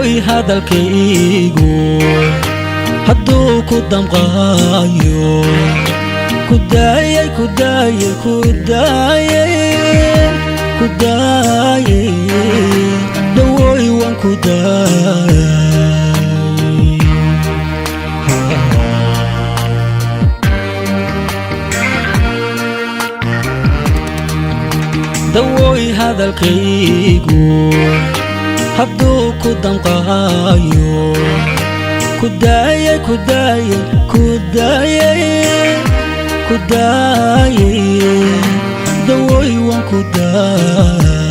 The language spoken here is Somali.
دawooy hadalkaygu hadduu ku damqaayo kudaayay dawooy waan ku daayay dawooy hadalkaygu hadduu ku damqaayo kudaayay dawooy waan ku daayay